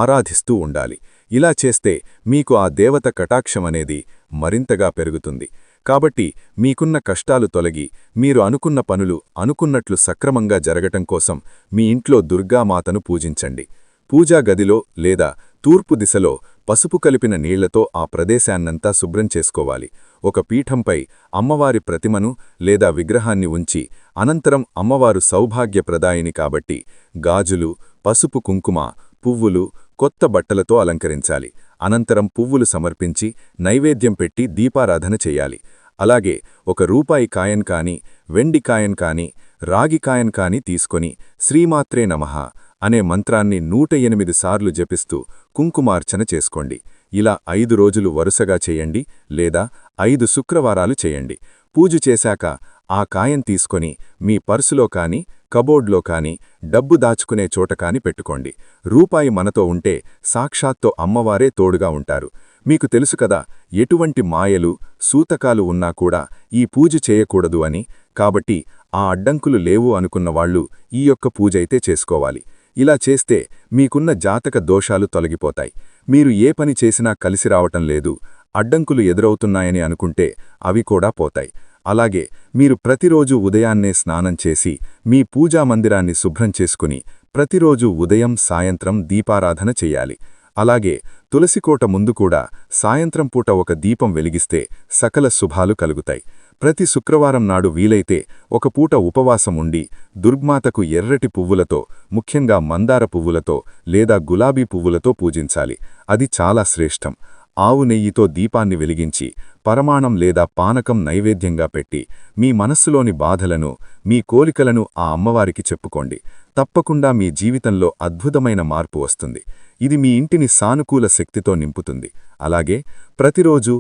ఆరాధిస్తూ ఉండాలి. ఇలా చేస్తే మీకు ఆ దేవత కటాక్షమనేది మరింతగా పెరుగుతుంది. కాబట్టి మీకున్న కష్టాలు తొలగి, మీరు అనుకున్న పనులు అనుకున్నట్లు సక్రమంగా జరగటం కోసం మీ ఇంట్లో దుర్గామాతను పూజించండి. పూజా గదిలో లేదా తూర్పు దిశలో పసుపు కలిపిన నీళ్లతో ఆ ప్రదేశాన్నంతా శుభ్రం చేసుకోవాలి. ఒక పీఠంపై అమ్మవారి ప్రతిమను లేదా విగ్రహాన్ని ఉంచి, అనంతరం అమ్మవారు సౌభాగ్యప్రదాయిని కాబట్టి గాజులు, పసుపు కుంకుమ, పువ్వులు, కొత్త బట్టలతో అలంకరించాలి. అనంతరం పువ్వులు సమర్పించి నైవేద్యం పెట్టి దీపారాధన చెయ్యాలి. అలాగే ఒక రూపాయి కాయన్ కాని, వెండి కాయన్ కాని, రాగి కాయన్ కాని తీసుకొని శ్రీమాత్రే నమః అనే మంత్రాన్ని 108 సార్లు జపిస్తూ కుంకుమార్చన చేసుకోండి. ఇలా 5 రోజులు వరుసగా చేయండి, లేదా 5 శుక్రవారాలు చేయండి. పూజ చేశాక ఆ కాయన్ తీసుకొని మీ పర్సులో కాని, కబోర్డ్లో కాని, డబ్బు దాచుకునే చోట కాని పెట్టుకోండి. రూపాయి మనతో ఉంటే సాక్షాత్తు అమ్మవారే తోడుగా ఉంటారు. మీకు తెలుసు కదా, ఎటువంటి మాయలు, సూతకాలు ఉన్నా కూడా ఈ పూజ చేయకూడదు అని. కాబట్టి ఆ అడ్డంకులు లేవు అనుకున్నవాళ్లు ఈ యొక్క పూజైతే చేసుకోవాలి. ఇలా చేస్తే మీకున్న జాతక దోషాలు తొలగిపోతాయి. మీరు ఏ పని చేసినా కలిసి రావటం లేదు, అడ్డంకులు ఎదురవుతున్నాయని అనుకుంటే అవి కూడా పోతాయి. అలాగే మీరు ప్రతిరోజు ఉదయాన్నే స్నానం చేసి మీ పూజా మందిరాన్ని శుభ్రం చేసుకుని ప్రతిరోజు ఉదయం సాయంత్రం దీపారాధన చెయ్యాలి. అలాగే తులసికోట ముందు కూడా సాయంత్రం పూట ఒక దీపం వెలిగిస్తే సకల శుభాలు కలుగుతాయి. ప్రతి శుక్రవారం నాడు వీలైతే ఒక పూట ఉపవాసం ఉండి దుర్గామాతకు ఎర్రటి పువ్వులతో, ముఖ్యంగా మందార పువ్వులతో లేదా గులాబీ పువ్వులతో పూజించాలి. అది చాలా శ్రేష్టం. ఆవు నెయ్యితో దీపాన్ని వెలిగించి పరమాణం లేదా పానకం నైవేద్యంగా పెట్టి మీ మనస్సులోని బాధలను, మీ కోరికలను ఆ అమ్మవారికి చెప్పుకోండి. తప్పకుండా మీ జీవితంలో అద్భుతమైన మార్పు వస్తుంది. ఇది మీ ఇంటిని సానుకూల శక్తితో నింపుతుంది. అలాగే ప్రతిరోజు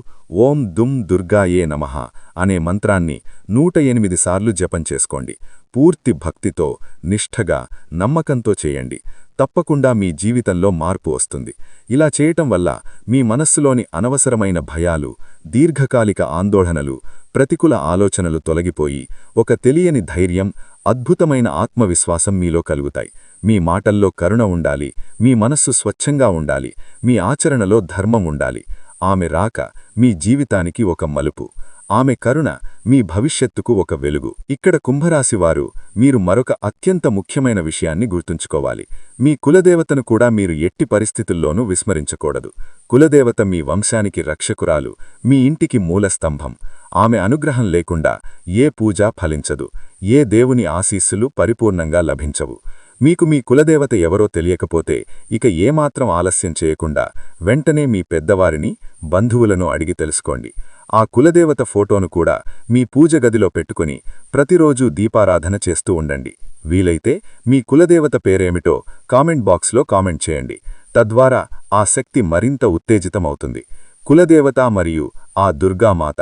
ఓం దుమ్ దుర్గాయే నమః అనే మంత్రాన్ని 108 సార్లు జపం చేసుకోండి. పూర్తి భక్తితో, నిష్ఠగా, నమ్మకంతో చేయండి. తప్పకుండా మీ జీవితంలో మార్పు వస్తుంది. ఇలా చేయటం వల్ల మీ మనస్సులోని అనవసరమైన భయాలు, దీర్ఘకాలిక ఆందోళనలు, ప్రతికూల ఆలోచనలు తొలగిపోయి ఒక తెలియని ధైర్యం, అద్భుతమైన ఆత్మవిశ్వాసం మీలో కలుగుతాయి. మీ మాటల్లో కరుణ ఉండాలి, మీ మనస్సు స్వచ్ఛంగా ఉండాలి, మీ ఆచరణలో ధర్మం ఉండాలి. ఆమె రాక మీ జీవితానికి ఒక మలుపు, ఆమె కరుణ మీ భవిష్యత్తుకు ఒక వెలుగు. ఇక్కడ కుంభరాశివారు మీరు మరొక అత్యంత ముఖ్యమైన విషయాన్ని గుర్తుంచుకోవాలి. మీ కులదేవతను కూడా మీరు ఎట్టి పరిస్థితుల్లోనూ విస్మరించకూడదు. కులదేవత మీ వంశానికి రక్షకురాలు, మీ ఇంటికి మూలస్తంభం. ఆమె అనుగ్రహం లేకుండా ఏ పూజ ఫలించదు, ఏ దేవుని ఆశీస్సులు పరిపూర్ణంగా లభించవు. మీకు మీ కులదేవత ఎవరో తెలియకపోతే ఇక ఏమాత్రం ఆలస్యం చేయకుండా వెంటనే మీ పెద్దవారిని, బంధువులను అడిగి తెలుసుకోండి. ఆ కులదేవత ఫోటోను కూడా మీ పూజ గదిలో పెట్టుకుని ప్రతిరోజూ దీపారాధన చేస్తూ ఉండండి. వీలైతే మీ కులదేవత పేరేమిటో కామెంట్ బాక్స్లో కామెంట్ చేయండి. తద్వారా ఆ శక్తి మరింత ఉత్తేజితమవుతుంది. కులదేవత మరియు ఆ దుర్గామాత,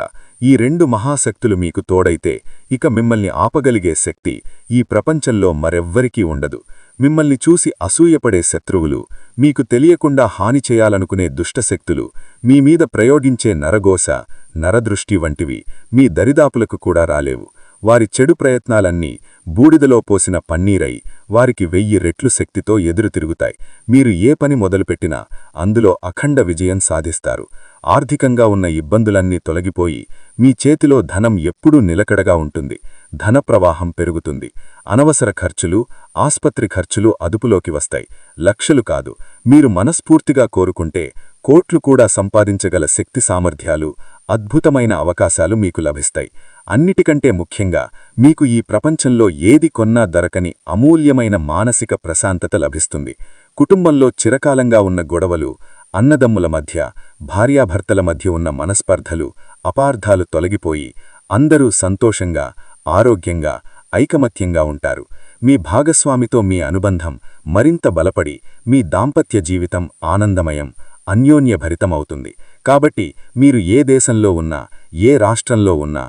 ఈ 2 మహాశక్తులు మీకు తోడైతే ఇక మిమ్మల్ని ఆపగలిగే శక్తి ఈ ప్రపంచంలో మరెవ్వరికీ ఉండదు. మిమ్మల్ని చూసి అసూయపడే శత్రువులు, మీకు తెలియకుండా హాని చేయాలనుకునే దుష్టశక్తులు, మీ మీద ప్రయోగించే నరగోస, నరదృష్టి వంటివి మీ దరిదాపులకు కూడా రాలేవు. వారి చెడు ప్రయత్నాలన్నీ బూడిదలో పోసిన పన్నీరై వారికి 1000 రెట్లు శక్తితో ఎదురుతిరుగుతాయి. మీరు ఏ పని మొదలుపెట్టినా అందులో అఖండ విజయం సాధిస్తారు. ఆర్థికంగా ఉన్న ఇబ్బందులన్నీ తొలగిపోయి మీ చేతిలో ధనం ఎప్పుడూ నిలకడగా ఉంటుంది. ధన ప్రవాహం పెరుగుతుంది. అనవసర ఖర్చులు, ఆస్పత్రి ఖర్చులు అదుపులోకి వస్తాయి. లక్షలు కాదు, మీరు మనస్ఫూర్తిగా కోరుకుంటే కోట్లు కూడా సంపాదించగల శక్తి సామర్థ్యాలు, అద్భుతమైన అవకాశాలు మీకు లభిస్తాయి. అన్నిటికంటే ముఖ్యంగా మీకు ఈ ప్రపంచంలో ఏది కొన్నా దొరకని అమూల్యమైన మానసిక ప్రశాంతత లభిస్తుంది. కుటుంబంలో చిరకాలంగా ఉన్న గొడవలు, అన్నదమ్ముల మధ్య, భార్యాభర్తల మధ్య ఉన్న మనస్పర్ధలు, అపార్థాలు తొలగిపోయి అందరూ సంతోషంగా, ఆరోగ్యంగా, ఐకమత్యంగా ఉంటారు. మీ భాగస్వామితో మీ అనుబంధం మరింత బలపడి మీ దాంపత్య జీవితం ఆనందమయం అన్యోన్యభరితమవుతుంది. కాబట్టి మీరు ఏ దేశంలో ఉన్నా, ఏ రాష్ట్రంలో ఉన్నా,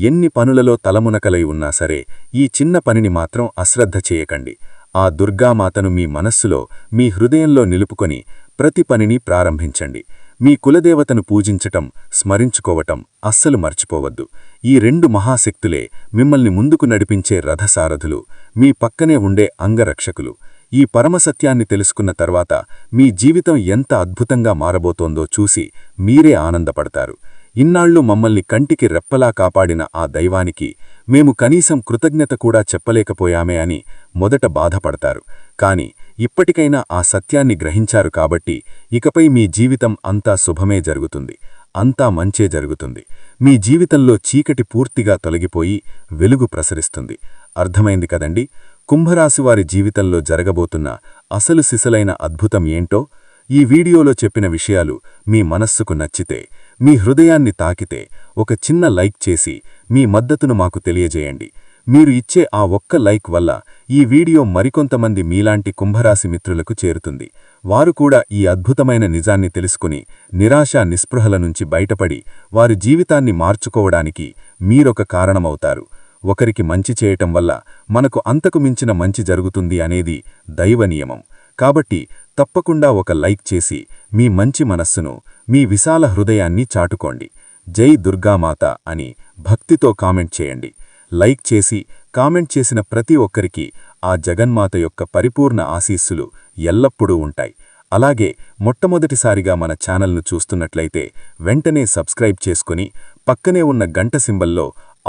ఎన్ని పనులలో తలమునకలై ఉన్నా సరే ఈ చిన్న పనిని మాత్రం అశ్రద్ధ చేయకండి. ఆ దుర్గామాతను మీ మనస్సులో, మీ హృదయంలో నిలుపుకొని ప్రతి పనిని ప్రారంభించండి. మీ కులదేవతను పూజించటం, స్మరించుకోవటం అస్సలు మర్చిపోవద్దు. ఈ రెండు మహాశక్తులే మిమ్మల్ని ముందుకు నడిపించే రథసారథులు, మీ పక్కనే ఉండే అంగరక్షకులు. ఈ పరమసత్యాన్ని తెలుసుకున్న తర్వాత మీ జీవితం ఎంత అద్భుతంగా మారబోతోందో చూసి మీరే ఆనందపడతారు. ఇన్నాళ్లు మమ్మల్ని కంటికి రెప్పలా కాపాడిన ఆ దైవానికి మేము కనీసం కృతజ్ఞత కూడా చెప్పలేకపోయామే అని మొదట బాధపడతారు. కాని ఇప్పటికైనా ఆ సత్యాన్ని గ్రహించారు కాబట్టి ఇకపై మీ జీవితం అంతా శుభమే జరుగుతుంది, అంతా మంచే జరుగుతుంది. మీ జీవితంలో చీకటి పూర్తిగా తొలగిపోయి వెలుగు ప్రసరిస్తుంది. అర్థమైంది కదండి? కుంభరాశివారి జీవితంలో జరగబోతున్న అసలు సిసలైన అద్భుతం ఏంటో ఈ వీడియోలో చెప్పిన విషయాలు మీ మనస్సుకు నచ్చితే, మీ హృదయాన్ని తాకితే ఒక చిన్న లైక్ చేసి మీ మద్దతును మాకు తెలియజేయండి. మీరు ఇచ్చే ఆ ఒక్క లైక్ వల్ల ఈ వీడియో మరికొంతమంది మీలాంటి కుంభరాశి మిత్రులకు చేరుతుంది. వారు కూడా ఈ అద్భుతమైన నిజాన్ని తెలుసుకుని నిరాశ నిస్పృహల నుంచి బయటపడి వారి జీవితాన్ని మార్చుకోవడానికి మీరొక కారణమవుతారు. ఒకరికి మంచి చేయటం వల్ల మనకు అంతకు మించిన మంచి జరుగుతుంది అనేది దైవ నియమం. కాబట్టి తప్పకుండా ఒక లైక్ చేసి మీ మంచి మనస్సును, మీ విశాల హృదయాన్ని చాటుకోండి. జై దుర్గామాత అని భక్తితో కామెంట్ చేయండి. లైక్ చేసి కామెంట్ చేసిన ప్రతి ఒక్కరికి ఆ జగన్మాత యొక్క పరిపూర్ణ ఆశీస్సులు ఎల్లప్పుడూ ఉంటాయి. అలాగే మొట్టమొదటిసారిగా మన ఛానల్ను చూస్తున్నట్లయితే వెంటనే సబ్స్క్రైబ్ చేసుకుని పక్కనే ఉన్న గంట సింబల్లో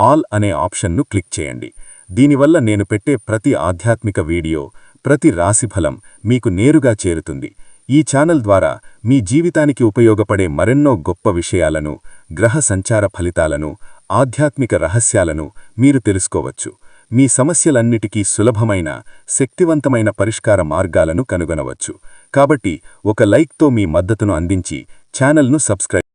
ఆల్ అనే ఆప్షన్ను క్లిక్ చేయండి. దీనివల్ల నేను పెట్టే ప్రతి ఆధ్యాత్మిక వీడియో, ప్రతి రాశిఫలం మీకు నేరుగా చేరుతుంది. ఈ ఛానల్ ద్వారా మీ జీవితానికి ఉపయోగపడే మరెన్నో గొప్ప విషయాలను, గ్రహ సంచార ఫలితాలను, ఆధ్యాత్మిక రహస్యాలను మీరు తెలుసుకోవచ్చు. మీ సమస్యలన్నిటికీ సులభమైన, శక్తివంతమైన పరిష్కార మార్గాలను కనుగొనవచ్చు. కాబట్టి ఒక లైక్తో మీ మద్దతును అందించి ఛానల్ను సబ్స్క్రైబ్